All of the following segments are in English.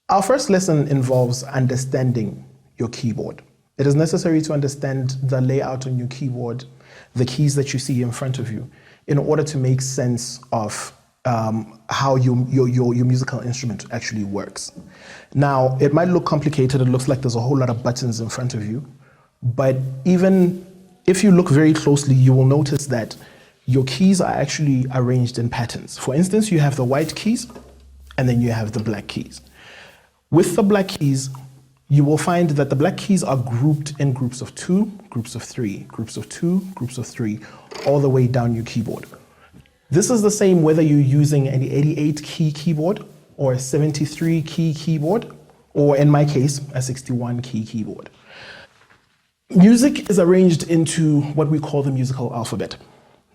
Our first lesson involves understanding your keyboard. It is necessary to understand the layout on your keyboard, the keys that you see in front of you, in order to make sense of how your musical instrument actually works. Now, it might look complicated. It looks like there's a whole lot of buttons in front of you, but even if you look very closely, you will notice that your keys are actually arranged in patterns. For instance, you have the white keys, and then you have the black keys. With the black keys, you will find that the black keys are grouped in groups of 2, groups of 3, groups of 2, groups of 3, all the way down your keyboard. This is the same whether you're using an 88 key keyboard or a 73 key keyboard, or in my case, a 61 key keyboard. Music is arranged into what we call the musical alphabet.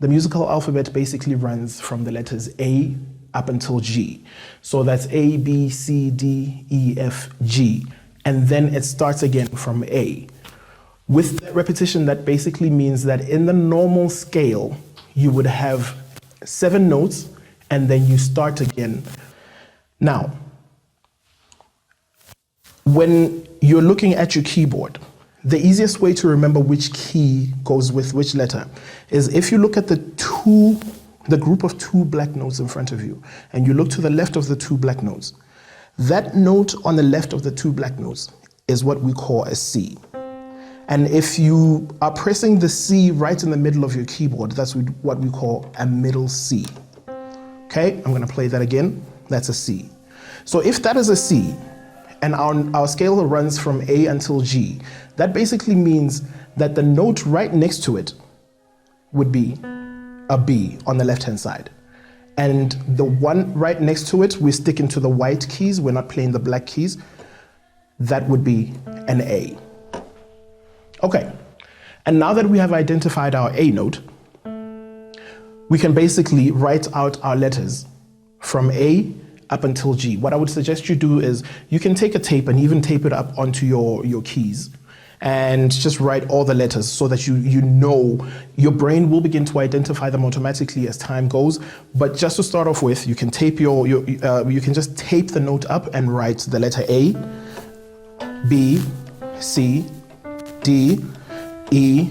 The musical alphabet basically runs from the letters A up until G. So that's A, B, C, D, E, F, G. And then it starts again from A. With that repetition, that basically means that in the normal scale, you would have 7 notes, and then you start again. Now, when you're looking at your keyboard, the easiest way to remember which key goes with which letter is if you look at the group of 2 black notes in front of you, and you look to the left of the 2 black notes. That note on the left of the 2 black notes is what we call a C. And if you are pressing the C right in the middle of your keyboard, that's what we call a middle C. Okay, I'm gonna play that again. That's a C. So if that is a C, and our scale runs from A until G, that basically means that the note right next to it would be a B on the left-hand side. And the one right next to it, we're sticking to the white keys, we're not playing the black keys, that would be an A. Okay, and now that we have identified our A note, we can basically write out our letters from A up until G. What I would suggest you do is you can take a tape and even tape it up onto your keys and just write all the letters so that you know your brain will begin to identify them automatically as time goes. But just to start off with, you can tape you can just tape the note up and write the letter A, B, C, D, E,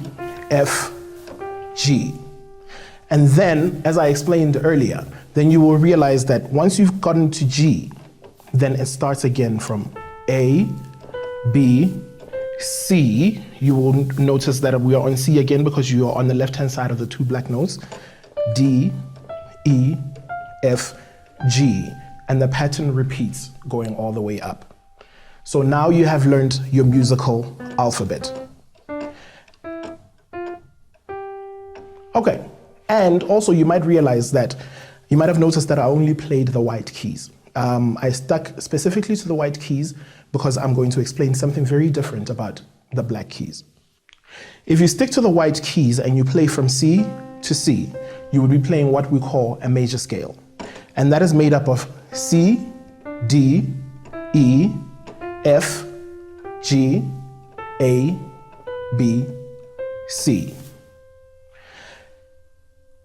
F, G. And then, as I explained earlier, then you will realize that once you've gotten to G, then it starts again from A, B, C. You will notice that we are on C again because you are on the left-hand side of the 2 black notes. D, E, F, G. And the pattern repeats going all the way up. So now you have learned your musical alphabet. Okay, and also you might realize that you might have noticed that I only played the white keys. I stuck specifically to the white keys because I'm going to explain something very different about the black keys. If you stick to the white keys and you play from C to C, you would be playing what we call a major scale. And that is made up of C, D, E, F, G, A, B, C.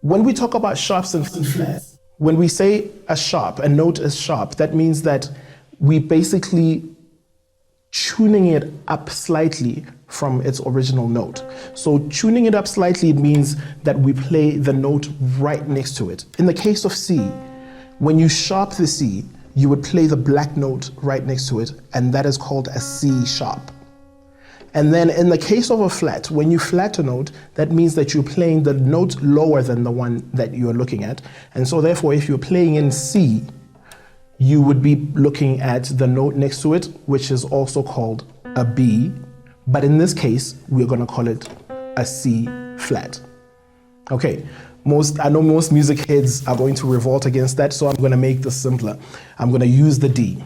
When we talk about sharps and flats, when we say a sharp, a note is sharp, that means that we basically tuning it up slightly from its original note. So tuning it up slightly, it means that we play the note right next to it. In the case of C, when you sharp the C, you would play the black note right next to it, and that is called a C sharp. And then in the case of a flat, when you flat a note, that means that you're playing the note lower than the one that you're looking at. And so therefore, if you're playing in C, you would be looking at the note next to it, which is also called a B. But in this case, we're gonna call it a C flat. Okay, I know most music heads are going to revolt against that, so I'm gonna make this simpler. I'm gonna use the D,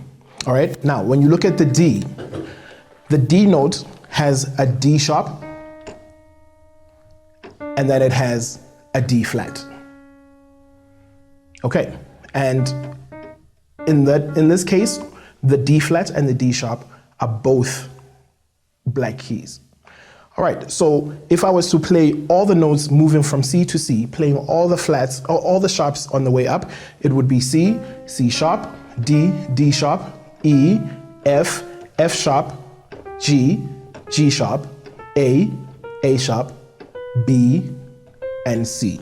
all right? Now, when you look at the D note has a D sharp, and then it has a D flat. Okay, and in this case, the D flat and the D sharp are both black keys. All right, so if I was to play all the notes moving from C to C, playing all the flats, or all the sharps on the way up, it would be C, C sharp, D, D sharp, E, F, F sharp, G, G sharp, A sharp, B, and C.